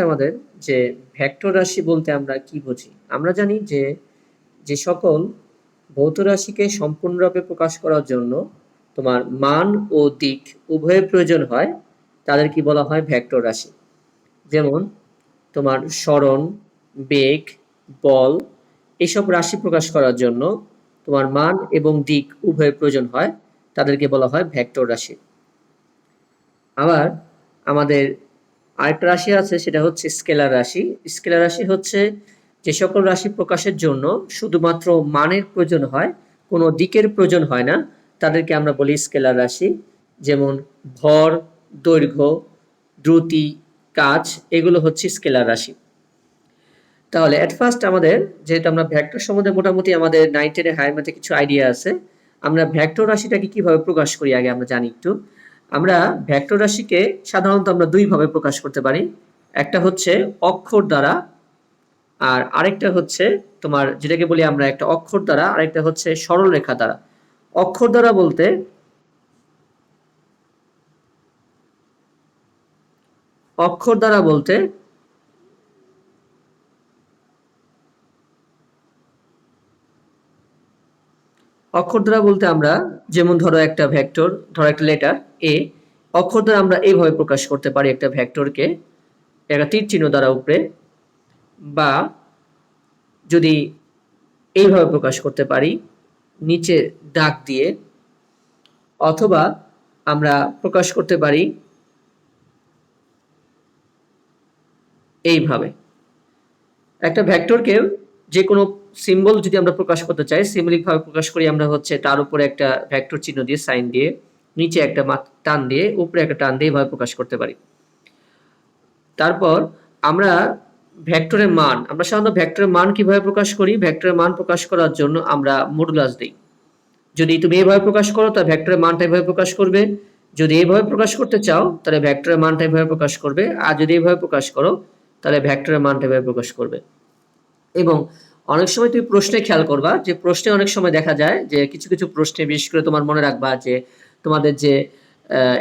আমাদের যে ভেক্টর রাশি বলতে আমরা কি বুঝি? আমরা জানি যে যে সকল ভৌত রাশিকে সম্পূর্ণরূপে প্রকাশ করার জন্য তোমার মান ও দিক উভয়ের প্রয়োজন হয়, তাদের কি বলা হয়? ভেক্টর রাশি। যেমন তোমার সরণ, বেগ, বল এসব রাশি প্রকাশ করার জন্য তোমার মান এবং দিক উভয়ের প্রয়োজন হয়, তাদেরকে বলা হয় ভেক্টর রাশি। আবার আমাদের আরেকটা রাশি আছে, সেটা হচ্ছে স্কেলার রাশি। স্কেলার রাশি হচ্ছে যে সকল রাশি প্রকাশের জন্য শুধুমাত্র মানের প্রয়োজন হয়, কোনো দিকের প্রয়োজন হয় না, তাদেরকে আমরা বলি স্কেলার রাশি। যেমন ভর, দৈর্ঘ্য, দ্রুতি, কাজ এগুলো হচ্ছে স্কেলার রাশি। তাহলে এট ফার্স্ট আমাদের, যেহেতু আমরা ভেক্টর সম্বন্ধে মোটামুটি আমাদের 9, 10 হায়ার ম্যাথে কিছু আইডিয়া আছে, আমরা ভেক্টর রাশিটাকে কিভাবে প্রকাশ করি আগে আমরা জানি একটু। আমরা ভেক্টর রাশিকে সাধারণত আমরা দুই ভাবে প্রকাশ করতে পারি। একটা হচ্ছে অক্ষর দ্বারা, আর আরেকটা হচ্ছে তোমার যেটাকে বলি আমরা একটা অক্ষর দ্বারা, আরেকটা হচ্ছে সরল রেখা দ্বারা। অক্ষর দ্বারা বলতে অক্ষর দ্বারা বলতে অক্ষর দ্বারা বলতে আমরা, যেমন ধরো একটা ভেক্টর, ধরো একটা লেটার এ, অক্ষর দ্বারা আমরা এইভাবে প্রকাশ করতে পারি একটা ভেক্টরকে, একটা তীর চিহ্ন দ্বারা উপরে, বা যদি এইভাবে প্রকাশ করতে পারি নিচে দাগ দিয়ে, অথবা আমরা প্রকাশ করতে পারি এইভাবে। একটা ভেক্টরকে যে কোনো সিম্বল যদি আমরা প্রকাশ করতে চাই, সিম্বলিক ভাবে প্রকাশ করি আমরা হচ্ছে তার উপরে একটা ভেক্টর চিহ্ন দিয়ে, সাইন দিয়ে, নিচে একটা টান দিয়ে, উপরে একটা টান দিয়ে এভাবে প্রকাশ করতে পারি। তারপর আমরা ভেক্টরের মান, আমরা সাধারণত ভেক্টরের মান কিভাবে প্রকাশ করি? ভেক্টরের মান প্রকাশ করার জন্য আমরা মডুলাস দিই। যদি তুমি এভাবে প্রকাশ করো তাহলে ভেক্টরের মানটা এভাবে প্রকাশ করবে, যদি এইভাবে প্রকাশ করতে চাও তাহলে ভেক্টরের মানটা এভাবে প্রকাশ করবে, আর যদি এইভাবে প্রকাশ করো তাহলে ভেক্টরের মানটা এভাবে প্রকাশ করবে। এবং অনেক সময় তুমি প্রশ্নে খেয়াল করবা যে প্রশ্নে অনেক সময় দেখা যায় যে কিছু কিছু প্রশ্নে, বিশেষ করে তোমার মনে রাখবা যে তোমাদের যে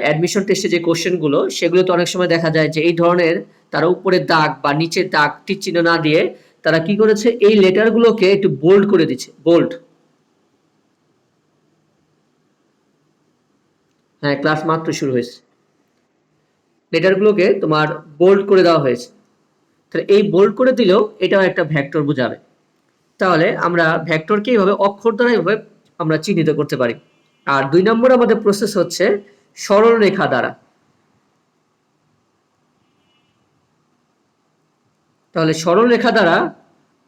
অ্যাডমিশন টেস্টে যে কোশ্চেনগুলো, সেগুলো তো অনেক সময় দেখা যায় যে এই ধরনের তারা উপরে দাগ বা নিচে দাগ টিক চিহ্ন না দিয়ে তারা কি করেছে, এই লেটারগুলোকে একটু বোল্ড করে দিচ্ছে। বোল্ড, হ্যাঁ ক্লাস মাত্র শুরু হয়েছে, লেটারগুলোকে তোমার বোল্ড করে দেওয়া হয়েছে। তাহলে এই বোল্ড করে দিলেও এটাও একটা ভেক্টর বোঝাবে। তাহলে আমরা ভেক্টরকে এইভাবে অক্ষর দ্বারা এইভাবে আমরা চিহ্নিত করতে পারি। আর 2 নম্বর আমাদের প্রসেস হচ্ছে সরল রেখা দ্বারা। তাহলে সরল রেখা দ্বারা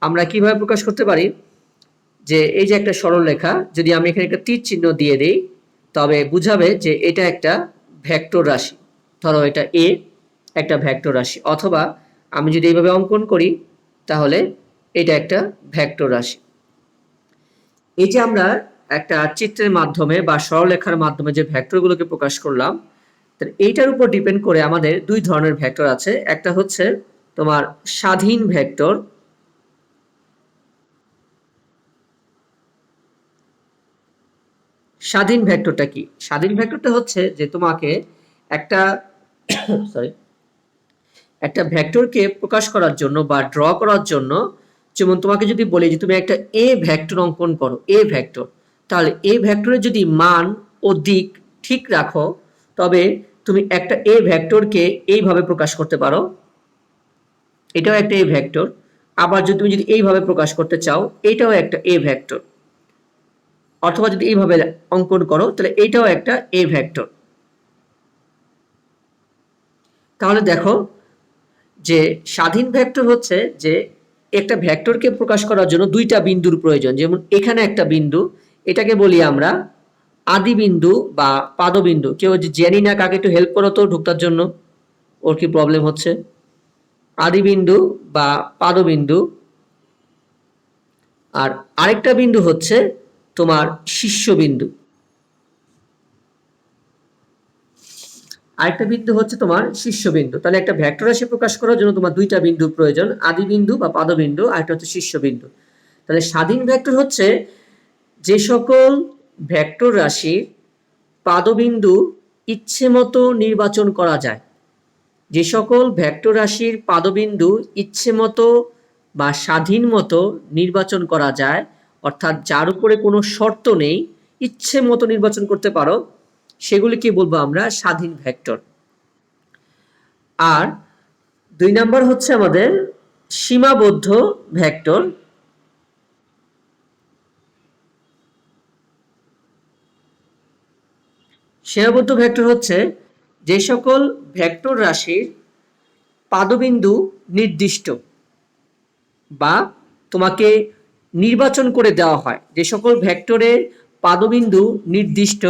আমরা কিভাবে প্রকাশ করতে পারি? যে এই যে একটা সরল রেখা, যদি আমি এখানে একটা তীর চিহ্ন দিয়ে দেই তবে বুঝাবে যে এটা একটা ভেক্টর রাশি। ধরো এটা এ একটা ভেক্টর রাশি, অথবা আমি যদি এইভাবে অঙ্কন করি তাহলে এটা একটা ভেক্টর রাশি। এই যে আমরা একটা চিত্রের মাধ্যমে বা সরলরেখার মাধ্যমে যে ভেক্টরগুলোকে প্রকাশ করলাম, তাহলে এইটার উপর ডিপেন্ড করে আমাদের দুই ধরনের ভেক্টর আছে। একটা হচ্ছে তোমার স্বাধীন ভেক্টর। স্বাধীন ভেক্টরটা কি? স্বাধীন ভেক্টরটা হচ্ছে যে তোমাকে একটা সরি, একটা ভেক্টরকে প্রকাশ করার জন্য বা ড্র করার জন্য, যেমন তোমাকে যদি বলি যে তুমি একটা এ ভেক্টর অঙ্কন করো, এ ভেক্টর, তাহলে এ ভেক্টরের যদি মান ও দিক ঠিক রাখো তবে তুমি একটা এ ভেক্টরকে এইভাবে প্রকাশ করতে পারো, এটাও একটা এ ভেক্টর। আবার যদি তুমি এইভাবে প্রকাশ করতে চাও, এটাও একটা এ ভেক্টর। অথবা যদি এইভাবে অঙ্কন করো তাহলে এটাও একটা এ ভেক্টর। তাহলে দেখো যে স্বাধীন ভেক্টর হচ্ছে যে একটা ভেক্টরকে প্রকাশ করার জন্য দুইটা বিন্দুর প্রয়োজন। যেমন এখানে একটা বিন্দু, এটাকে বলি আমরা আদি বিন্দু বা পাদবিন্দু। কেউ জেনি না, কাকে একটু হেল্প করো তো ঢুকতার জন্য, ওর কি প্রবলেম হচ্ছে। আদি বিন্দু বা পাদবিন্দু। আর আরেকটা বিন্দু হচ্ছে তোমার শীর্ষবিন্দু। আরেকটা বিন্দু হচ্ছে তোমার শীর্ষবিন্দু। তাহলে একটা ভেক্টর রাশি প্রকাশ করার জন্য তোমার দুইটা বিন্দুর প্রয়োজন, আদি বিন্দু বা পাদবিন্দু, আর একটা হচ্ছে শীর্ষবিন্দু। তাহলে স্বাধীন ভেক্টর হচ্ছে যে সকল ভেক্টর রাশির পাদবিন্দু ইচ্ছে মতো নির্বাচন করা যায়। যে সকল ভেক্টর রাশির পাদবিন্দু ইচ্ছে মতো বা স্বাধীন মতো নির্বাচন করা যায়, অর্থাৎ যার উপরে কোনো শর্ত নেই, ইচ্ছে মতো নির্বাচন করতে পারো, সেগুলিকে বলবো আমরা স্বাধীন ভেক্টর। আর 2 নাম্বার হচ্ছে আমাদের সীমাবদ্ধ ভেক্টর। সীমাবদ্ধ ভেক্টর হচ্ছে যে সকল ভেক্টর রাশির পাদবিন্দু নির্দিষ্ট বা তোমাকে নির্বাচন করে দেওয়া হয়, যে সকল ভেক্টরের পাদবিন্দু নির্দিষ্ট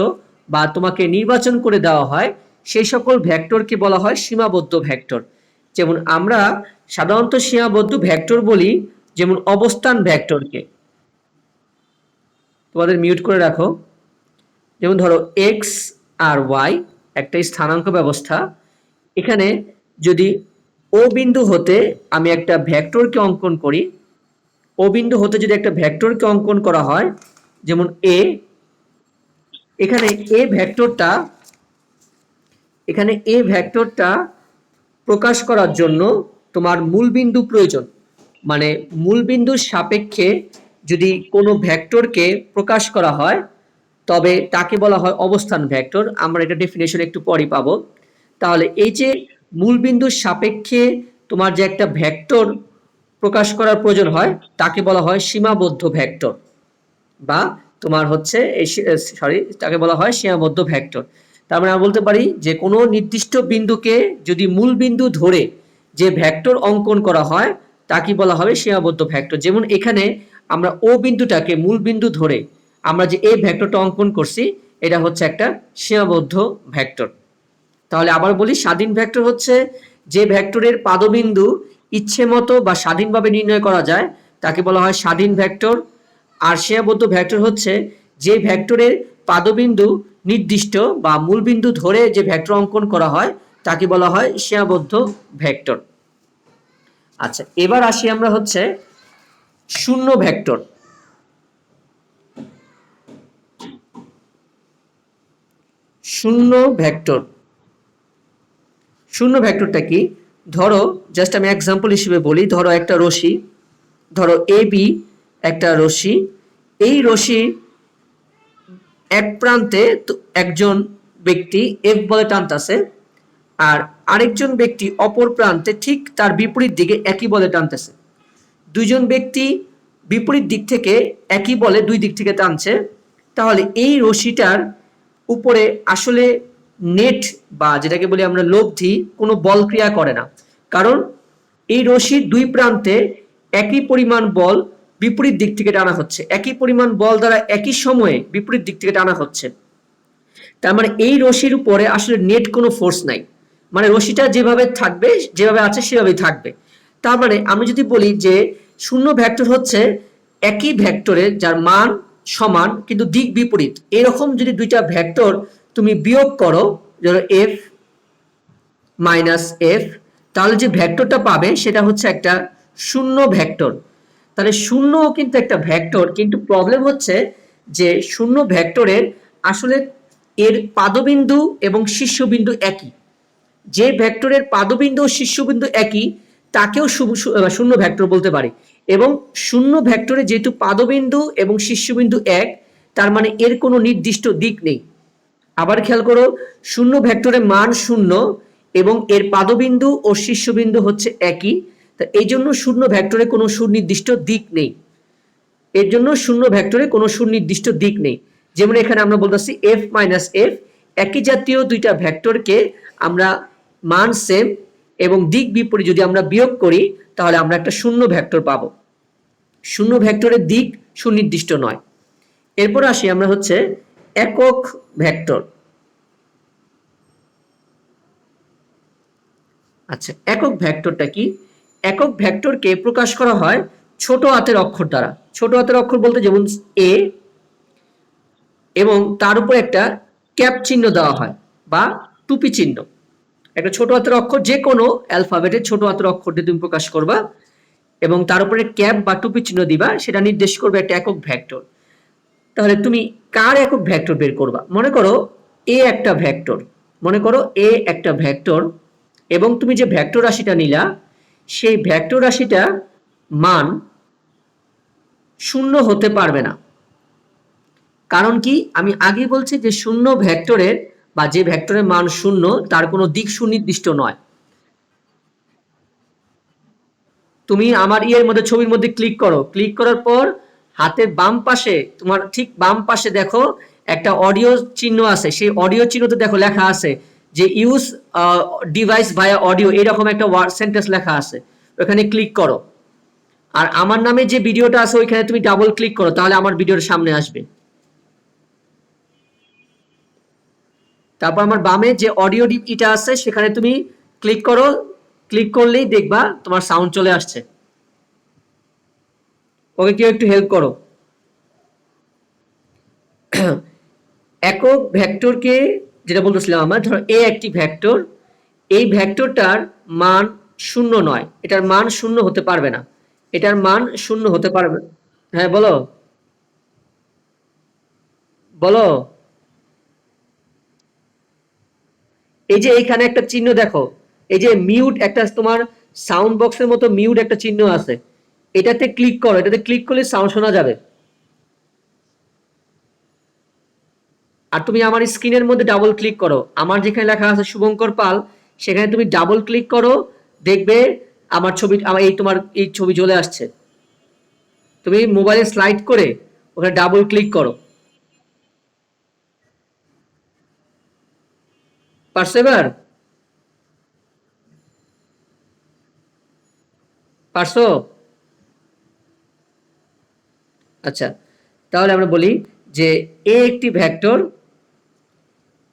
বা তোমাকে নির্বাচন করে দেওয়া হয়, সেই সকল ভেক্টরকে বলা হয় সীমাবদ্ধ ভেক্টর। যেমন আমরা সাধারণত সীমাবদ্ধ ভেক্টর বলি যেমন অবস্থান ভেক্টরকে। তোমাদের মিউট করে রাখো। যেমন ধরো এক্স আর ওয়াই একটা স্থানাঙ্ক ব্যবস্থা। এখানে যদি ও বিন্দু হতে আমি একটা ভেক্টরকে অঙ্কন করি, ও বিন্দু হতে যদি একটা ভেক্টরকে অঙ্কন করা হয়, যেমন এ, এখানে এ ভেক্টরটা প্রকাশ করার জন্য তোমার মূল বিন্দু প্রয়োজন। মানে মূল বিন্দুর সাপেক্ষে যদি কোনো ভেক্টরকে প্রকাশ করা হয় তবে তাকে বলা হয় অবস্থান ভেক্টর। আমরা এটা ডেফিনেশন একটু পরেই পাবো। তাহলে এই যে মূল বিন্দুর সাপেক্ষে তোমার যে একটা ভেক্টর প্রকাশ করার প্রয়োজন হয় তাকে বলা হয় সীমাবদ্ধ ভেক্টর, বা তোমার হচ্ছে তাকে বলা হয় সীমাবদ্ধ ভেক্টর। তার মানে আমরা বলতে পারি যে কোনো নির্দিষ্ট বিন্দুকে যদি মূল বিন্দু ধরে যে ভেক্টর অঙ্কন করা হয় তাকে বলা হবে সীমাবদ্ধ ভেক্টর। যেমন এখানে আমরা ও বিন্দুটাকে মূল বিন্দু ধরে আমরা যে এই ভেক্টরটা অঙ্কন করছি, এটা হচ্ছে একটা সীমাবদ্ধ ভেক্টর। তাহলে আবার বলি, স্বাধীন ভেক্টর হচ্ছে যে ভেক্টরের পাদবিন্দু ইচ্ছে মতো বা স্বাধীনভাবে নির্ণয় করা যায় তাকে বলা হয় স্বাধীন ভেক্টর। আর সীমাবদ্ধ ভেক্টর হচ্ছে যে ভেক্টরের পাদবিন্দু নির্দিষ্ট বা মূলবিন্দু ধরে যে ভেক্টর অঙ্কন করা হয় তাকে বলা হয় সীমাবদ্ধ ভেক্টর। আচ্ছা, এবার আসি আমরা হচ্ছে শূন্য ভেক্টর। শূন্য ভেক্টর, শূন্য ভেক্টরটা কি? ধরো জাস্ট আমি এক্সাম্পল হিসেবে বলি, ধরো একটা রশ্মি, ধরো এ বি একটা রশ্মি, এই রশ্মির এক প্রান্তে একজন ব্যক্তি এফ বলে টানতেছে, আর আরেকজন ব্যক্তি অপর প্রান্তে ঠিক তার বিপরীত দিকে একই বলে টানতেছে। দুইজন ব্যক্তি বিপরীত দিক থেকে একই বলে দুই দিক থেকে টানছে। তাহলে এই রশ্মিটার উপরে আসলে নেট বা যেটাকে বলি আমরা লব্ধি কোনো বল ক্রিয়া করে না, কারণ এই রশ্মির দুই প্রান্তে একই পরিমাণ বল বিপরীত দিক থেকে টানা হচ্ছে, একই পরিমাণ বল দ্বারা একই সময়ে বিপরীত দিক থেকে টানা হচ্ছে। তার মানে এই রশ্মির উপরে আসলে নেট কোনো ফোর্স নাই, মানে রশ্মিটা যেভাবে থাকবে, যেভাবে আছে সেভাবেই থাকবে। তার মানে আমি যদি বলি যে শূন্য ভেক্টর হচ্ছে একই ভেক্টরে যার মান সমান কিন্তু দিক বিপরীত, এরকম যদি দুইটা ভেক্টর তুমি বিয়োগ করো, ধরো এফ মাইনাস এফ, তাহলে যে ভেক্টরটা পাবে সেটা হচ্ছে একটা শূন্য ভেক্টর। তাহলে শূন্য কিন্তু একটা ভেক্টর, কিন্তু প্রবলেম হচ্ছে যে শূন্য ভেক্টরের আসলে এর পাদবিন্দু এবং শীর্ষবিন্দু একই। যে ভেক্টরের পাদবিন্দু ও শীর্ষবিন্দু একই তাকেও শূন্য ভেক্টর বলতে পারি। এবং শূন্য ভেক্টরে যেহেতু পাদবিন্দু এবং শীর্ষবিন্দু এক, তার মানে এর কোনো নির্দিষ্ট দিক নেই। আবার খেয়াল করো, শূন্য ভেক্টরের মান শূন্য এবং এর পাদবিন্দু ও শীর্ষবিন্দু হচ্ছে একই, তা এই জন্য শূন্য ভেক্টরে কোনো সুনির্দিষ্ট দিক নেই। এর জন্য শূন্য ভেক্টরে কোনো সুনির্দিষ্ট দিক নেই। যেমন এখানে আমরা বলতেছি এফ মাইনাস এফ, একই জাতীয় দুইটা ভেক্টরকে আমরা মান সেম এবং দিক বিপরীত যদি আমরা বিয়োগ করি তাহলে আমরা একটা শূন্য ভেক্টর পাবো। শূন্য ভেক্টরের দিক সুনির্দিষ্ট নয়। এরপর আসি আমরা হচ্ছে একক ভেক্টর। আচ্ছা, একক ভেক্টরটা কি? একক ভেক্টরকে প্রকাশ করা হয় ছোট হাতের অক্ষর দ্বারা। ছোট হাতের অক্ষর বলতে যেমন এ এবং তার উপর একটা ক্যাপ চিহ্ন দেওয়া হয় বা টুপি চিহ্ন। একটা ছোট হাতের অক্ষর, যে কোনো অ্যালফাবেটের ছোট হাতের অক্ষর দিয়ে তুমি প্রকাশ করবা এবং তার উপরে ক্যাপ বা টুপি চিহ্ন দিবা, সেটা নির্দেশ করবে একটা একক ভেক্টর। তাহলে তুমি কার একক ভেক্টর বের করবা? মনে করো এ একটা ভেক্টর, মনে করো এ একটা ভেক্টর, এবং তুমি যে ভেক্টর রাশিটা নিলা সেই ভেক্টর রাশিটা মান শূন্য হতে পারবে না। কারণ কি, আমি আগেই বলছি যে শূন্য ভেক্টরের বা যে ভেক্টরের মান শূন্য তার কোনো দিক সুনির্দিষ্ট নয়। তুমি আমার ইয়ের মধ্যে, ছবির মধ্যে ক্লিক করো, ক্লিক করার পর হাতের বাম পাশে, তোমার ঠিক বাম পাশে দেখো একটা অডিও চিহ্ন আছে, সেই অডিও চিহ্নতে দেখো লেখা আছে যে ইউজ ডিভাইস ভায়া অডিও, এরকম একটা ওয়ার্ড সেন্টেন্স লেখা আছে, ওখানে ক্লিক করো। আর আমার নামে যে ভিডিওটা আছে ওইখানে তুমি ডাবল ক্লিক করো, তাহলে আমার ভিডিওর সামনে আসবে। তারপর আমার বামে যে অডিও ইটা আছে সেখানে তুমি ক্লিক করো, ক্লিক করলেই দেখবা তোমার সাউন্ড চলে আসছে। ওকে, কেউ একটু হেল্প করো। একক ভেক্টরকে, যেটা বলতেছিলাম আমরা, ধরো এ একটি ভেক্টর, এই ভেক্টরটার মান শূন্য নয়, এটার মান শূন্য হতে পারবে না, এটার মান শূন্য হতে পারবে। হ্যাঁ বলো, বলো। এই যে এইখানে একটা চিহ্ন দেখো, এই যে মিউট, একটা তোমার সাউন্ড বক্সের মতো মিউট একটা চিহ্ন আছে, এটাতে ক্লিক করো, এটাতে ক্লিক করলে সাউন্ড শোনা যাবে। আর তুমি আমার স্ক্রিনের মধ্যে ডাবল ক্লিক করো, আমার যেখানে লেখা আছে শুভঙ্কর পাল, সেখানে তুমি ডাবল ক্লিক করো, দেখবে আমার ছবি, আমার এই তোমার এই ছবি চলে আসছে। তুমি মোবাইলে স্লাইড করে ওখানে ডাবল ক্লিক করো। পারছো এবার? পারছো? আচ্ছা, তাহলে আমরা বলি যে এ একটি ভেক্টর,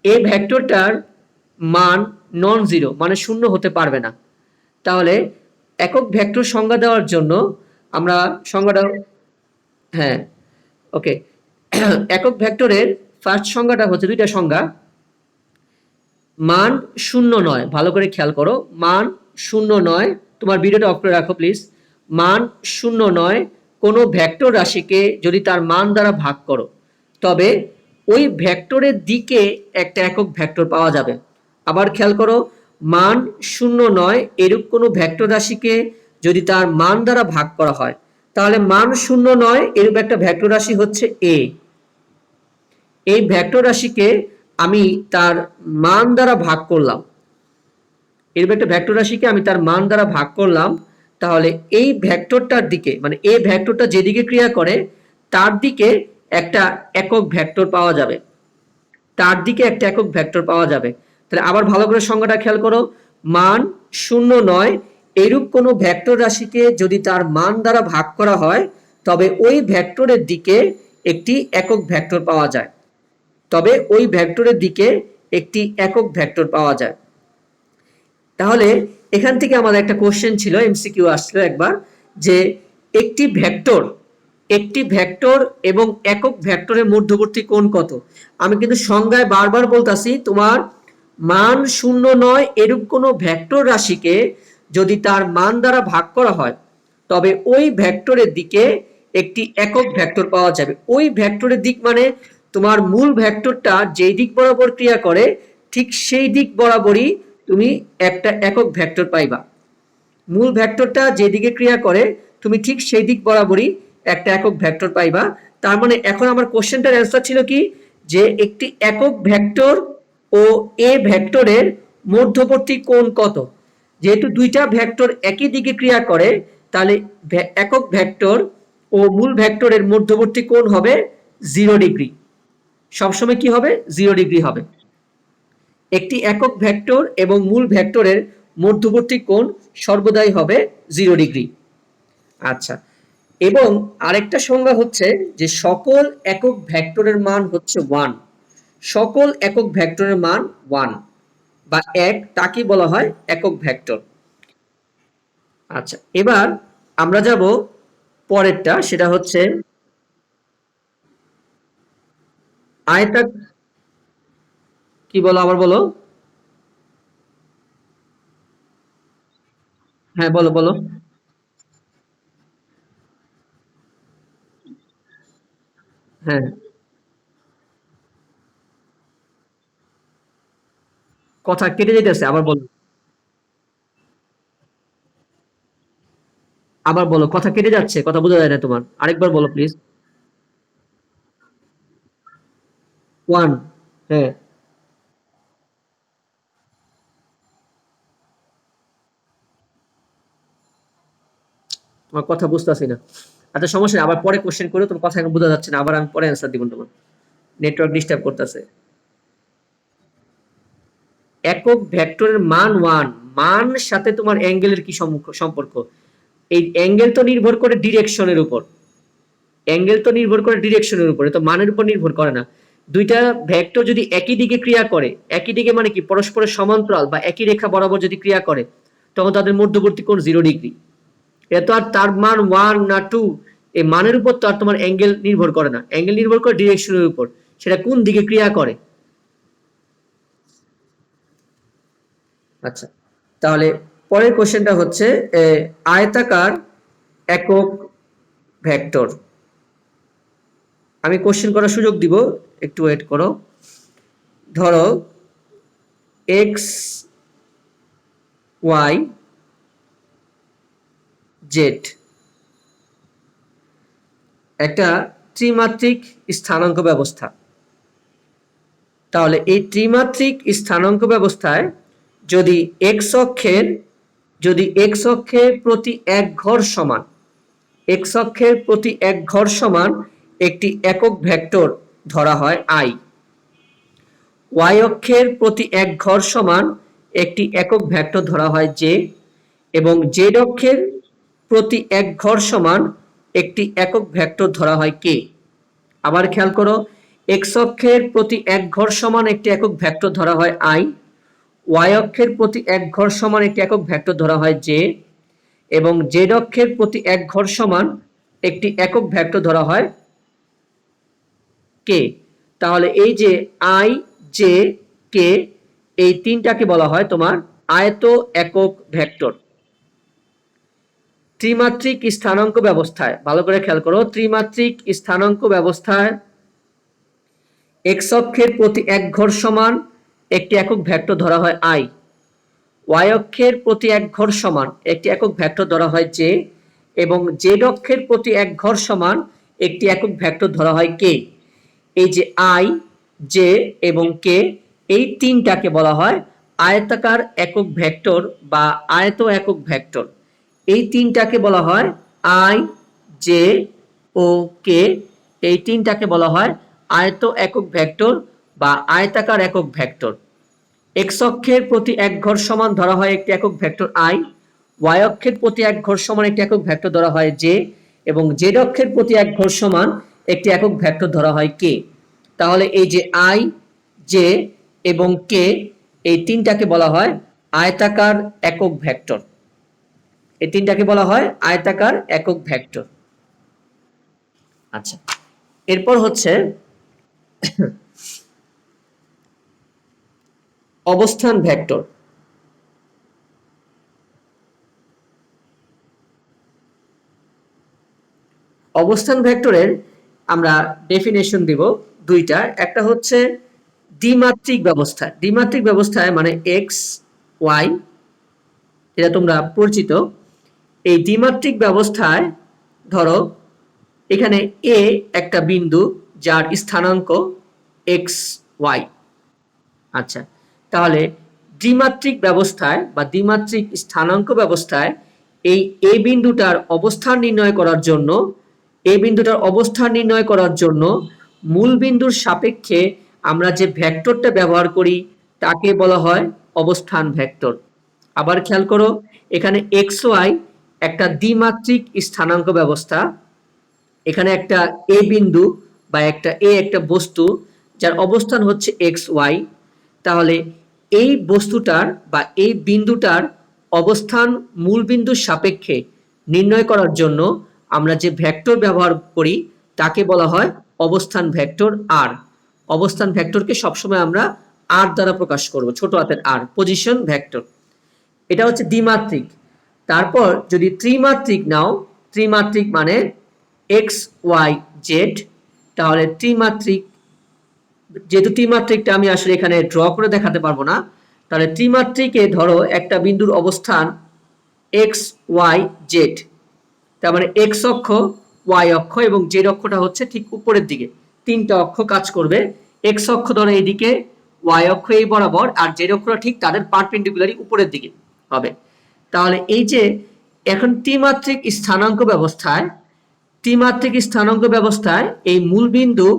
এই ভেক্টরটার মান নন জিরো, মানে শূন্য হতে পারবে না। তাহলে একক ভেক্টর সংজ্ঞা দেওয়ার জন্য আমরা সংজ্ঞাটা, হ্যাঁ, ওকে। একক ভেক্টরের ফার্স্ট সংজ্ঞাটা হচ্ছে, দুইটা সংজ্ঞা। মান শূন্য নয়, ভালো করে খেয়াল করো, মান শূন্য নয়, তোমার ভিডিওটা অফ করে রাখো প্লিজ। মান শূন্য নয় কোনো ভেক্টর রাশিকে যদি তার মান দ্বারা ভাগ করো, তবে ওই ভেক্টরের দিকে একটা একক ভেক্টর পাওয়া যাবে। আবার খেয়াল করো, মান শূন্য নয় এরূপ কোনো ভেক্টর রাশিকে যদি তার মান দ্বারা ভাগ করা হয়, তাহলে মান শূন্য নয় এরূপ একটা ভেক্টর রাশি হচ্ছে এ। এই ভেক্টর রাশিকে আমি তার মান দ্বারা ভাগ করলাম, এরকম একটা ভেক্টর রাশিকে আমি তার মান দ্বারা ভাগ করলাম, তাহলে এই ভেক্টরটার দিকে, মানে এই ভেক্টরটা যেদিকে ক্রিয়া করে তার দিকে একটা একক ভেক্টর পাওয়া যাবে, তার দিকে একটা একক ভেক্টর পাওয়া যাবে। তাহলে আবার ভালো করে সংজ্ঞাটা খেয়াল করো, মান শূন্য নয় এরূপ কোনো ভেক্টর রাশিকে যদি তার মান দ্বারা ভাগ করা হয়, তবে ওই ভেক্টরের দিকে একটি একক ভেক্টর পাওয়া যায়, তবে ওই ভেক্টরের দিকে একটি একক ভেক্টর পাওয়া যায়। তাহলে এখান থেকে আমাদের একটা কোশ্চেন ছিল, এমসিকিউ আসছিল একবার, যে একটি ভেক্টর, একটি ভেক্টর এবং একক ভেক্টরের মধ্যবর্তী কোণ কত। আমি কিন্তু সংজ্ঞায় বারবার বলতাছি, তোমার মান শূন্য নয় এরূপ কোনো ভেক্টর রাশিকে যদি তার মান দ্বারা ভাগ করা হয়, তবে ওই ভেক্টরের দিকে একটি একক ভেক্টর পাওয়া যাবে। ওই ভেক্টরের দিক মানে তোমার মূল ভেক্টরটা যেই দিক বরাবর ক্রিয়া করে ঠিক সেই দিক বরাবরই তুমি একটা একক ভেক্টর পাইবা। মূল ভেক্টরটা যেদিকে ক্রিয়া করে তুমি ঠিক সেই দিক বরাবরই একটা একক ভেক্টর পাইবা। তার মানে এখন আমার কোশ্চেনটার অ্যান্সার ছিল কি, যে একটি একক ভেক্টর ও এ ভেক্টরের মধ্যবর্তী কোণ কত। যেহেতু দুইটা ভেক্টর একই দিকে ক্রিয়া করে, তাহলে একক ভেক্টর ও মূল ভেক্টরের মধ্যবর্তী কোণ হবে 0 ডিগ্রি। সবসময় কি হবে? 0 ডিগ্রি হবে। একটি একক ভেক্টর এবং মূল ভেক্টরের মধ্যবর্তী কোণ সর্বদাই হবে 0 ডিগ্রি। আচ্ছা, এবং আরেকটা সংজ্ঞা হচ্ছে যে সকল একক ভেক্টরের মান হচ্ছে 1, সকল একক ভেক্টরের মান 1 বা 1, তাকে বলা হয় একক ভেক্টর। আচ্ছা, এবার আমরা যাব পরেরটা, সেটা হচ্ছে আয়তা, কি বলো, আবার বলো। হ্যাঁ বলো বলো। হ্যাঁ, কথা কেটে যেতেছে, আবার বলো। আবার বলো, কথা কেটে যাচ্ছে, কথা বোঝা যায় না তোমার, আরেকবার বলো প্লিজ। ওয়ান। হ্যাঁ। তোমার কথা বুঝতেছি না। আচ্ছা সমস্যা নেই, আবার পরে কোশ্চেন করো, তোমার কথা এখন বোঝা যাচ্ছে না, আবার আমি পরে অ্যান্সার দিব তোমার। নেটওয়ার্ক ডিস্টার্ব করতেছে। একক ভেক্টরের মান ওয়ান, মান সাথে তোমার অ্যাঙ্গেলের কি সম্পর্ক? এই অ্যাঙ্গেল তো নির্ভর করে ডিরেকশনের উপর, অ্যাঙ্গেল তো নির্ভর করে ডিরেকশনের উপরে, তো মানের উপর নির্ভর করে না। দুইটা ভেক্টর যদি একই দিকে ক্রিয়া করে, একই দিকে মানে কি পরস্পরের সমান্তরাল বা একই রেখা বরাবর যদি ক্রিয়া করে, তখন তাদের মধ্যবর্তী কোণ 0 ডিগ্রি। এটা তো আর তার মান ওয়ান না টু, এই মানের উপর তো আর তোমার অ্যাঙ্গেল নির্ভর করে না, অ্যাঙ্গেল নির্ভর করে ডিরেকশনের উপর, সেটা কোন দিকে ক্রিয়া করে। আচ্ছা, তাহলে পরের কোশ্চেনটা হচ্ছে আয়তাকার একক ভেক্টর। আমি কোশ্চেন করার সুযোগ দিব, একটু ওয়েট করো। ধরো এক্স ওয়াই জেড একটা ত্রিমাত্রিক স্থানাঙ্ক ব্যবস্থা। তাহলে এই ত্রিমাত্রিক স্থানাঙ্ক ব্যবস্থায় যদি এক্স অক্ষের প্রতি এক ঘর সমান, এক্স অক্ষের প্রতি এক ঘর সমান একটি একক ভেক্টর ধরা হয় আই, ওয়াই অক্ষের প্রতি এক ঘর সমান একটি একক ভেক্টর ধরা হয় জে, এবং জেড অক্ষের প্রতি এক ঘর সমান একটি একক ভেক্টর ধরা হয় কে। আবার খেয়াল করো, এক্স অক্ষের প্রতি এক ঘর সমান একটি একক ভেক্টর ধরা হয় আই, ওয়াই অক্ষের প্রতি এক ঘর সমান একটি একক ভেক্টর ধরা হয় জে, এবং জেড অক্ষের প্রতি এক ঘর সমান একটি একক ভেক্টর ধরা হয় কে। তাহলে এই যে আই, জে, কে, এই তিনটাকে বলা হয় তোমার আয়ত একক ভেক্টর। ত্রিমাত্রিক স্থানাঙ্ক ব্যবস্থায়, ভালো করে খেয়াল করো, ত্রিমাত্রিক স্থানাঙ্ক ব্যবস্থায় এক্স অক্ষের প্রতি এক ঘর সমান একটি একক ভেক্টর ধরা হয় আই, ওয়াই অক্ষের প্রতি এক ঘর সমান একটি একক ভেক্টর ধরা হয় জে, এবং জেড অক্ষের প্রতি এক ঘর সমান একটি একক ভেক্টর ধরা হয় কে। এই যে আই, জে এবং কে, এই তিনটাকে বলা হয় আয়তাকার একক ভেক্টর বা আয়ত একক ভেক্টর। এই তিনটাকে বলা হয় আই, জে ও কে, এই তিনটাকে বলা হয় আয়ত একক ভেক্টর বা আয়তাকার একক ভেক্টর। এক্স অক্ষের প্রতি এক ঘর সমান ধরা হয় একটি একক ভেক্টর আই, ওয়াই অক্ষের প্রতি এক ঘর সমান একটি একক ভেক্টর ধরা হয় জে, এবং জেড অক্ষের প্রতি এক ঘর সমান একটি একক ভেক্টর ধরা হয় কে। তাহলে এই যে আই, জে এবং কে, এই তিনটাকে বলা হয় আয়তাকার একক ভেক্টর। এই তিনটাকে বলা হয় আয়তাকার একক ভেক্টর। আচ্ছা, এরপর হচ্ছে অবস্থান ভেক্টর। অবস্থান ভেক্টরের আমরা ডেফিনেশন দিব দুইটা, একটা হচ্ছে দ্বিমাত্রিক ব্যবস্থা। দ্বিমাত্রিক ব্যবস্থায় মানে এক্স ওয়াই, এটা তোমরা পরিচিত। এই দ্বিমাত্রিক ব্যবস্থায় ধরো এখানে এ একটা বিন্দু যার স্থানাঙ্ক এক্স ওয়াই। আচ্ছা, তাহলে দ্বিমাত্রিক ব্যবস্থায় বা দ্বিমাত্রিক স্থানাঙ্ক ব্যবস্থায় এই এ বিন্দুটার অবস্থান নির্ণয় করার জন্য, এই বিন্দুটার অবস্থান নির্ণয় করার জন্য মূল বিন্দুর সাপেক্ষে আমরা যে ভেক্টরটা ব্যবহার করি তাকে বলা হয় অবস্থান ভেক্টর। আবার খেয়াল করো, এখানে এক্স ওয়াই একটা দ্বিমাত্রিক স্থানাঙ্ক ব্যবস্থা, এখানে একটা এ বিন্দু বা একটা বস্তু যার অবস্থান হচ্ছে এক্স ওয়াই। তাহলে এই বস্তুটার বা এই বিন্দুটার অবস্থান মূল বিন্দুর সাপেক্ষে নির্ণয় করার জন্য আমরা যে ভেক্টর ব্যবহার করি তাকে বলা হয় অবস্থান ভেক্টর আর। অবস্থান ভেক্টরকে সবসময় আমরা আর দ্বারা প্রকাশ করব, ছোট হাতের আর, পজিশন ভেক্টর। এটা হচ্ছে দ্বিমাত্রিক। তারপর যদি ত্রিমাত্রিক নাও, ত্রিমাত্রিক মানে এক্স ওয়াই জেড, তাহলে ত্রিমাত্রিক, যেহেতু ত্রিমাত্রিকটা আমি আসলে এখানে ড্র করে দেখাতে পারবো না, তাহলে ত্রিমাত্রিকে ধরো একটা বিন্দুর অবস্থান এক্স ওয়াই জেড, তার মানে এক্স অক্ষ, ওয়াই অক্ষ এবং জেড অক্ষটা হচ্ছে ঠিক উপরের দিকে, তিনটা অক্ষ কাজ করবে। এক্স অক্ষ ধরো এইদিকে, ওয়াই অক্ষ এই বরাবর, আর জেড অক্ষটা ঠিক তাদের পারপেন্ডিকুলারই উপরের দিকে হবে। তাহলে এই যে এখন ত্রিমাত্রিক স্থানাঙ্ক ব্যবস্থায় এই মূল বিন্দু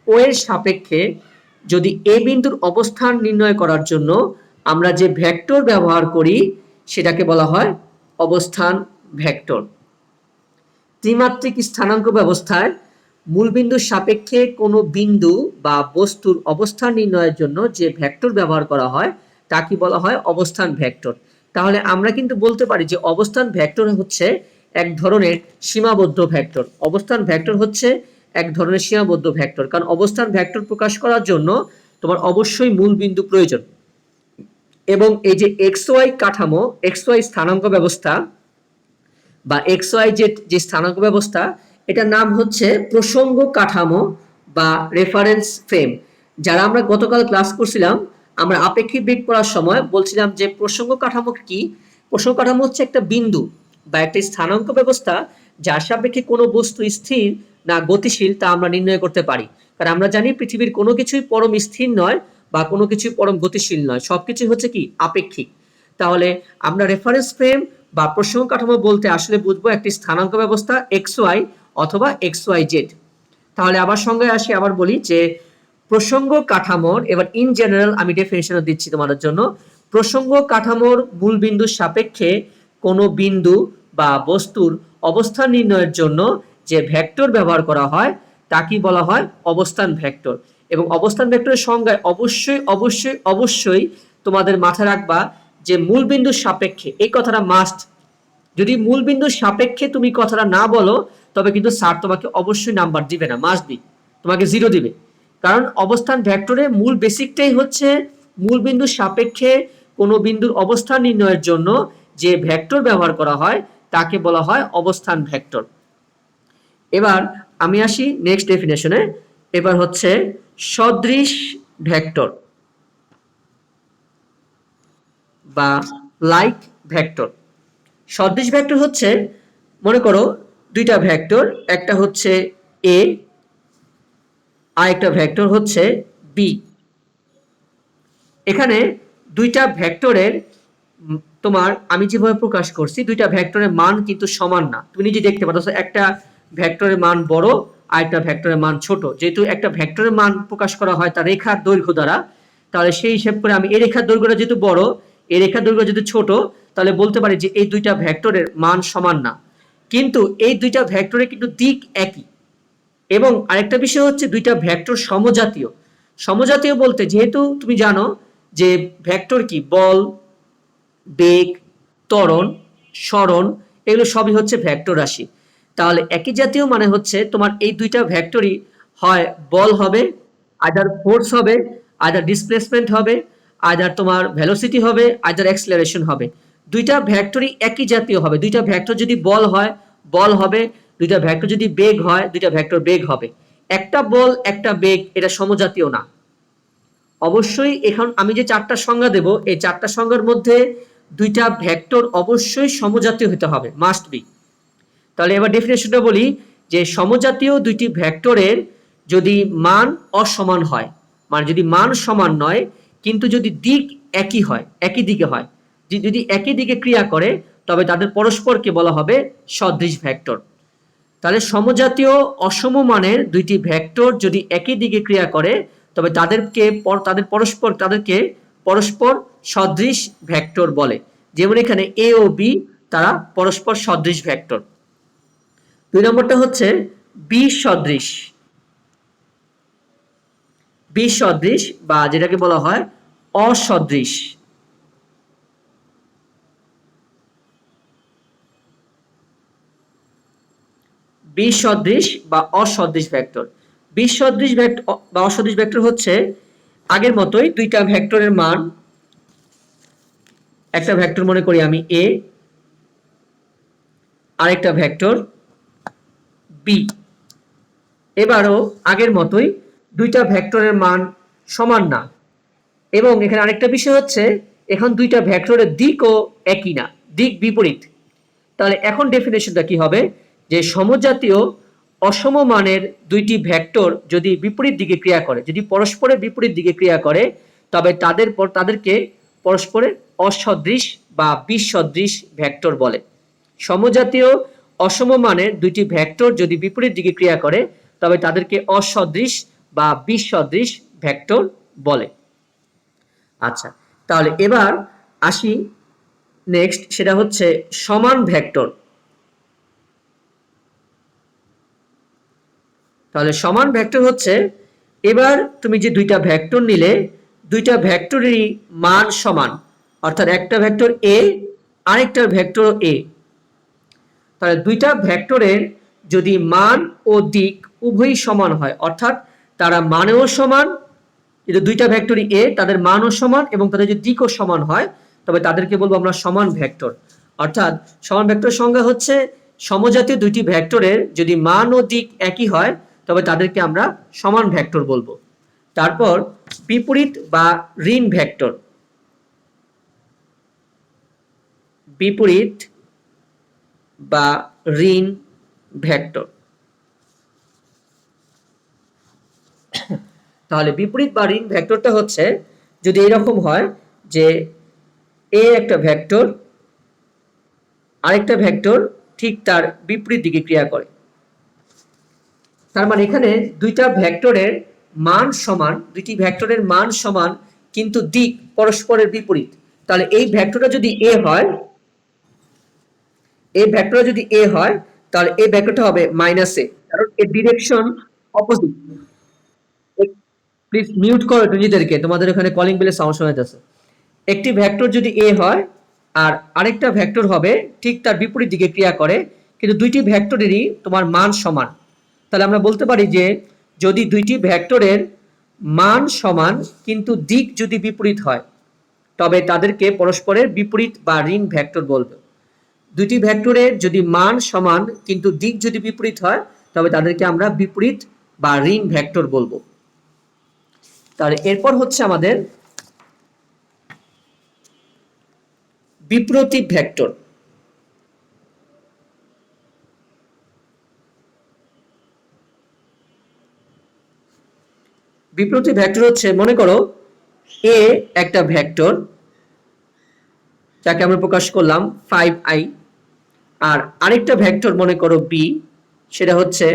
ও এর সাপেক্ষে যদি এ বিন্দুর অবস্থান নির্ণয় করার জন্য আমরা যে ভেক্টর ব্যবহার করি সেটাকে বলা হয় অবস্থান ভেক্টর। ত্রিমাত্রিক স্থানাঙ্ক ব্যবস্থায় মূল বিন্দুর সাপেক্ষে কোনো বিন্দু বা বস্তুর অবস্থান নির্ণয়ের জন্য যে ভেক্টর ব্যবহার করা হয় তাকে বলা হয় অবস্থান ভেক্টর। তাহলে আমরা কিন্তু বলতে পারি যে অবস্থান ভেক্টর হচ্ছে এক ধরনের সীমাবদ্ধ ভেক্টর। অবস্থান ভেক্টর হচ্ছে এক ধরনের সীমাবদ্ধ ভেক্টর, কারণ অবস্থান ভেক্টর প্রকাশ করার জন্য তোমার অবশ্যই মূল বিন্দু প্রয়োজন। এবং এই যে এক্স ওয়াই কাঠামো, এক্স ওয়াই স্থানাঙ্ক ব্যবস্থা বা এক্স ওয়াই জেড যে স্থানাঙ্ক ব্যবস্থা, এটার নাম হচ্ছে প্রসঙ্গ কাঠামো বা রেফারেন্স ফ্রেম। যারা আমরা গতকাল ক্লাস করছিলাম, আমরা আপেক্ষিক বেগ পড়ার সময় বলছিলাম যে প্রসঙ্গ কাঠামো কি। প্রসঙ্গ কাঠামো হচ্ছে একটা বিন্দু বা একটা স্থানাঙ্ক ব্যবস্থা যার সাপেক্ষে কোনো বস্তু স্থির না গতিশীল তা আমরা নির্ণয় করতে পারি। কারণ আমরা জানি পৃথিবীর কোনো কিছুই পরম স্থির নয় বা কোনো কিছুই পরম গতিশীল নয়, সবকিছু হচ্ছে কি আপেক্ষিক। তাহলে আমরা রেফারেন্স ফ্রেম বা প্রসঙ্গ কাঠামো বলতে আসলে বুঝবো একটি স্থানাঙ্ক ব্যবস্থা এক্স ওয়াই অথবা এক্স ওয়াই জেড। তাহলে আবার সঙ্গে আসি, আবার বলি যে প্রসঙ্গ কাঠামোর, এবার ইন জেনারেল আমি ডেফিনিশন দিচ্ছি তোমাদের জন্য। প্রসঙ্গ কাঠামোর মূল বিন্দুর সাপেক্ষে কোনো বিন্দু বা বস্তুর অবস্থান নির্ণয়ের জন্য যে ভেক্টর ব্যবহার করা হয় তাকে বলা হয় অবস্থান ভেক্টর। এবং অবস্থান ভেক্টরের সংজ্ঞায় অবশ্যই অবশ্যই অবশ্যই তোমাদের মাথায় রাখবা যে মূল বিন্দুর সাপেক্ষে, এই কথাটা মাস্ট। যদি মূল বিন্দুর সাপেক্ষে তুমি কথাটা না বলো তবে কিন্তু স্যার তোমাকে অবশ্যই নাম্বার দিবে না, মাস্ট বি, তোমাকে 0 দিবে। কারণ অবস্থান ভেক্টরে মূল বেসিকটাই হচ্ছে মূল বিন্দুর সাপেক্ষে কোনো বিন্দুর অবস্থান নির্ণয়ের জন্য যে ভেক্টর ব্যবহার করা হয় তাকে বলা হয় অবস্থান ভেক্টর। এবার আমি আসি নেক্সট ডেফিনেশনে। এবার হচ্ছে সদৃশ ভেক্টর বা লাইক ভেক্টর। সদৃশ ভেক্টর হচ্ছে, মনে করো দুইটা ভেক্টর, একটা হচ্ছে এ আর একটা ভেক্টর হচ্ছে বি। এখানে দুইটা ভেক্টরের তোমার আমি যেভাবে প্রকাশ করছি, দুইটা ভেক্টরের মান কিন্তু সমান না। তুমি নিজে দেখতে পাচ্ছ একটা ভেক্টরের মান বড় আর একটা ভেক্টরের মান ছোট। যেহেতু একটা ভেক্টরের মান প্রকাশ করা হয় তার রেখার দৈর্ঘ্য দ্বারা, তাহলে সেই হিসাব করে আমি এই রেখার দৈর্ঘ্যটা যেহেতু বড়, এই রেখার দৈর্ঘ্য যেহেতু ছোট, তাহলে বলতে পারি যে এই দুইটা ভেক্টরের মান সমান না। কিন্তু এই দুইটা ভেক্টরের কিন্তু দিক একই। এবং আরেকটা বিষয় হচ্ছে দুইটা ভেক্টর সমজাতীয়। সমজাতীয় বলতে যেহেতু তুমি জানো যে ভেক্টর কি, বল, বেগ, ত্বরণ, সরণ, এগুলো সবই হচ্ছে ভেক্টর রাশি। তাহলে একই জাতীয় মানে হচ্ছে তোমার এই দুইটা ভেক্টরই হয় বল হবে, আইদার ফোর্স হবে, আইদার ডিসপ্লেসমেন্ট হবে, আইদার তোমার ভেলোসিটি হবে, আইদার অ্যাক্সেলারেশন হবে। দুইটা ভেক্টরই একই জাতীয় হবে। দুইটা ভেক্টর যদি বল হয় বল হবে, দুইটা ভেক্টর যদি বেগ হয় দুইটা ভেক্টর বেগ হবে। একটা বল একটা বেগ এটা সমজাতীয় না। অবশ্যই এখন আমি যে চারটা সংজ্ঞা দেব এই চারটা সংজ্ঞার মধ্যে দুইটা ভেক্টর অবশ্যই সমজাতীয় হতে হবে, মাস্ট বি। তাহলে এবার ডেফিনেশনটা বলি যে সমজাতীয় দুইটি ভেক্টরের যদি মান অসমান হয়, মানে যদি মান সমান নয় কিন্তু যদি দিক একই হয়, একই দিকে হয়, যদি একই দিকে ক্রিয়া করে তবে তাদের পরস্পরকে বলা হবে সদৃশ ভেক্টর। তাহলে সমজাতীয় অসম মানের দুইটি ভেক্টর যদি একই দিকে ক্রিয়া করে তবে তাদেরকে পরস্পর সদৃশ ভেক্টর বলে। যেমন এখানে এ ও বি তারা পরস্পর সদৃশ ভেক্টর। দুই নম্বরটা হচ্ছে বি সদৃশ। বি সদৃশ বা যেটাকে বলা হয় অসদৃশ। বি সদৃশ বা অসদৃশ ভেক্টর। বি সদৃশ ভেক্টর বা অসদৃশ ভেক্টর হচ্ছে আগের মতোই দুইটা ভেক্টরের মান, একটা ভেক্টর মনে করি আমি এ, আরেকটা ভেক্টর বি। এবারও আগের মতোই দুইটা ভেক্টরের মান সমান না। এবং এখানে আরেকটা বিষয় হচ্ছে এখন দুইটা ভেক্টরের দিকও একই না, দিক বিপরীত। তাহলে এখন ডেফিনেশনটা কি হবে, যে সমজাতীয় অসম মানের দুইটি ভেক্টর যদি বিপরীত দিকে ক্রিয়া করে, যদি পরস্পরের বিপরীত দিকে ক্রিয়া করে, তবে তাদেরকে পরস্পরের অসদৃশ বা বিসদৃশ ভেক্টর বলে। সমজাতীয় অসম মানের দুইটি ভেক্টর যদি বিপরীত দিকে ক্রিয়া করে, তবে তাদেরকে অসদৃশ বা বিসদৃশ ভেক্টর বলে। আচ্ছা, তাহলে এবার আসি নেক্সট, সেটা হচ্ছে সমান ভেক্টর। তাহলে সমান ভেক্টর হচ্ছে, এবার তুমি যে দুইটা ভেক্টর নিলে, দুইটা ভেক্টরেরই মান সমান, অর্থাৎ একটা ভেক্টর এ আরেকটা ভেক্টর এ। তাহলে দুইটা ভেক্টরের যদি মান ও দিক উভয়ই সমান হয়, অর্থাৎ তারা মানেও সমান, যদি দুইটা ভেক্টরই এ তাদের মানও সমান এবং তাদের যদি দিকও সমান হয়, তবে তাদেরকে বলবো আমরা সমান ভেক্টর। অর্থাৎ সমান ভেক্টর সংজ্ঞা হচ্ছে, সমজাতীয় দুইটি ভেক্টরের যদি মান ও দিক একই হয়, তবে তাদেরকে আমরা সমান ভেক্টর বলবো। তারপর বিপরীত বা ঋণ ভেক্টর। বিপরীত বা ঋণ ভেক্টর। তাহলে বিপরীত বা ঋণ ভেক্টরটা হচ্ছে, যদি এরকম হয় যে এ একটা ভেক্টর, আরেকটা ভেক্টর ঠিক তার বিপরীত দিকে ক্রিয়া করে, তার মানে এখানে দুইটা ভেক্টরের মান সমান, দুইটি ভেক্টরের মান সমান কিন্তু দিক পরস্পরের বিপরীত। তাহলে এই ভেক্টরটা যদি এ হয়, এই ভেক্টরটা যদি এ হয়, তাহলে এই ভেক্টরটা হবে মাইনাস এ, কারণ এর ডিরেকশন অপোজিট। প্লিজ মিউট করো নিজেদেরকে, তোমাদের ওখানে কলিং বেলের সাউন্ড শোনা যাচ্ছে। একটি ভেক্টর যদি এ হয় আর আরেকটা ভেক্টর হবে ঠিক তার বিপরীত দিকে ক্রিয়া করে, কিন্তু দুইটি ভেক্টরেরই তোমার মান সমান, তাহলে আমরা বলতে পারি যে যদি দুইটি ভেক্টরের মান সমান কিন্তু দিক যদি বিপরীত হয়, তবে তাদেরকে পরস্পরের বিপরীত বা ঋণ ভেক্টর বলবে। দুইটি ভেক্টরের যদি মান সমান কিন্তু দিক যদি বিপরীত হয়, তবে তাদেরকে আমরা বিপরীত বা ঋণ ভেক্টর বলবো। তাহলে এরপর হচ্ছে আমাদের বিপ্রতীপ ভেক্টর। বিপ্রতীপ ভেক্টর হচ্ছে, মনে করো এ একটা ভেক্টর, যাকে আমরা প্রকাশ করলাম 5i, আর আরেকটা ভেক্টর মনে করো বি, সেটা হচ্ছে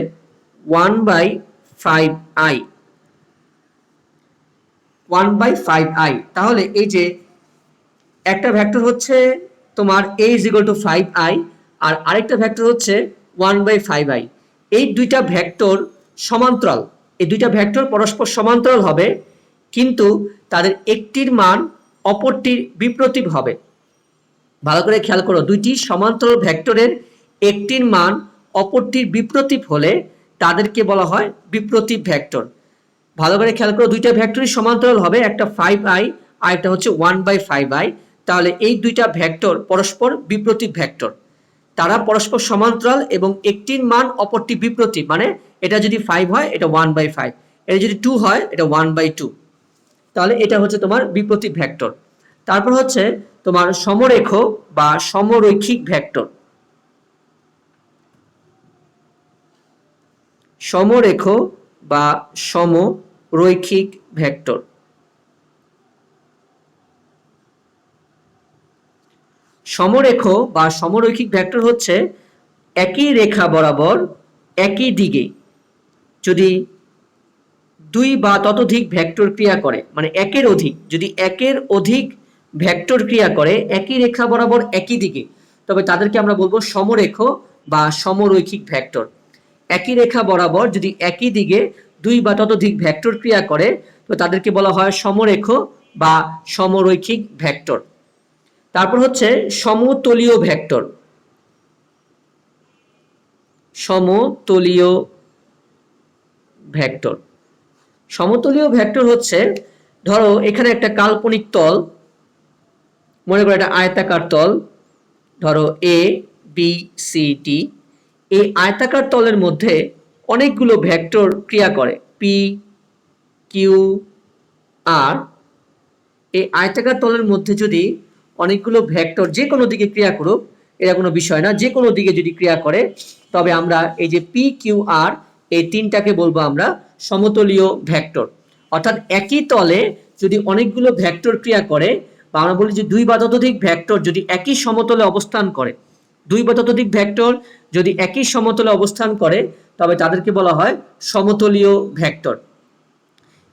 1/5i। 1/5i। তাহলে এই যে একটা ভেক্টর হচ্ছে তোমার a = 5i, আর আরেকটা ভেক্টর হচ্ছে 1/5i। এই দুইটা ভেক্টর সমান্তরাল, এই দুইটা ভেক্টর পরস্পর সমান্তরাল হবে, কিন্তু তাদের একটির মান অপরটির বিপ্রতীপ হবে। ভালো করে খেয়াল করো, দুইটি সমান্তরাল ভেক্টরের একটির মান অপরটির বিপ্রতীপ হলে তাদেরকে বলা হয় বিপ্রতীপ ভেক্টর। ভালো করে খেয়াল করো, দুইটা ভেক্টরই সমান্তরাল হবে, একটা 5i আর একটা হচ্ছে 1/5i। তাহলে এই দুইটা ভেক্টর পরস্পর বিপ্রতীপ ভেক্টর, তারা পরস্পর সমান্তরাল এবং একটির মান অপরটি বিপ্রতীপ, মানে এটা যদি 5 হয় এটা 1/5, এটা যদি 2 হয় এটা 1/2। তাহলে এটা হচ্ছে তোমার বিপ্রতীপ ভেক্টর। তারপর হচ্ছে তোমার সমরেখ বা সমরৈখিক ভেক্টর। সমরেখ বা সমরৈখিক ভেক্টর। সমরেখ বা সমরৈখিক ভেক্টর হচ্ছে, একই রেখা বরাবর একই দিকে যদি দুই বা ততোধিক ভেক্টর ক্রিয়া করে, মানে একের অধিক, যদি একের অধিক ভেক্টর ক্রিয়া করে একই রেখা বরাবর একই দিকে, তবে তাদেরকে আমরা বলবো সমরেখ বা সমরৈখিক ভেক্টর। একই রেখা বরাবর যদি একই দিকে দুই বা ততোধিক ভেক্টর ক্রিয়া করে, তো তাদেরকে বলা হয় সমরেখ বা সমরৈখিক ভেক্টর। তারপর হচ্ছে সমতলীয় ভেক্টর। সমতলীয় ভেক্টর। সমতলীয় ভেক্টর হচ্ছে, ধরো এখানে একটা কাল্পনিক তল, মনে করো একটা আয়তাকার তল, ধরো এ বি সি ডি। এই আয়তাকার তলের মধ্যে অনেকগুলো ভেক্টর ক্রিয়া করে, পি কিউ আর। এই আয়তাকার তলের মধ্যে যদি অনেকগুলো ভেক্টর যে কোনো দিকে ক্রিয়া করুক, এটা কোনো বিষয় না, যে কোনো দিকে যদি ক্রিয়া করে তবে আমরা এই যে পি কিউ আর এই তিনটাকে বলবো আমরা সমতলীয় ভেক্টর। অর্থাৎ একই তলে যদি অনেকগুলো ভেক্টর ক্রিয়া করে, বা আমরা বলি যে দুই বা ততোধিক ভেক্টর যদি একই সমতলে অবস্থান করে, দুই বা ততোধিক ভেক্টর যদি একই সমতলে অবস্থান করে তবে তাদেরকে বলা হয় সমতলীয় ভেক্টর।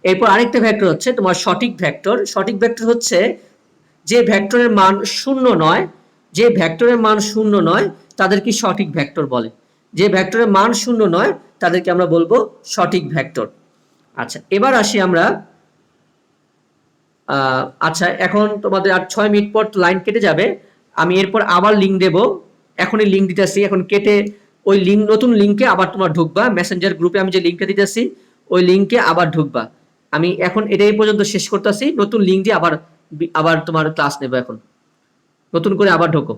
এরপর আরেকটা ভেক্টর হচ্ছে তোমার সঠিক ভেক্টর। সঠিক ভেক্টর হচ্ছে যে ভেক্টরের মান শূন্য নয়, যে ভেক্টরের মান শূন্য নয় তাদেরকে সঠিক ভেক্টর বলে। যে ভেক্টরের মান শূন্য নয় তাদেরকে আমরা বলবো সঠিক ভেক্টর। আচ্ছা, এবার আসি আমরা আচ্ছা, এখন তোমাদের আর 6 মিনিট পর লাইন কেটে যাবে, আমি এরপর আবার লিঙ্ক দেব। এখনই লিঙ্ক দিতেছি, এখন কেটে ওই লিঙ্ক, নতুন লিঙ্কে আবার তোমার ঢুকবা। মেসেঞ্জার গ্রুপে আমি যে লিঙ্কটা দিতেছি ওই লিঙ্কে আবার ঢুকবা। আমি এখন এটাই পর্যন্ত শেষ করতেছি, নতুন লিঙ্ক দিয়ে আবার আবার তোমার ক্লাস নেব। এখন নতুন করে আবার ঢোকো।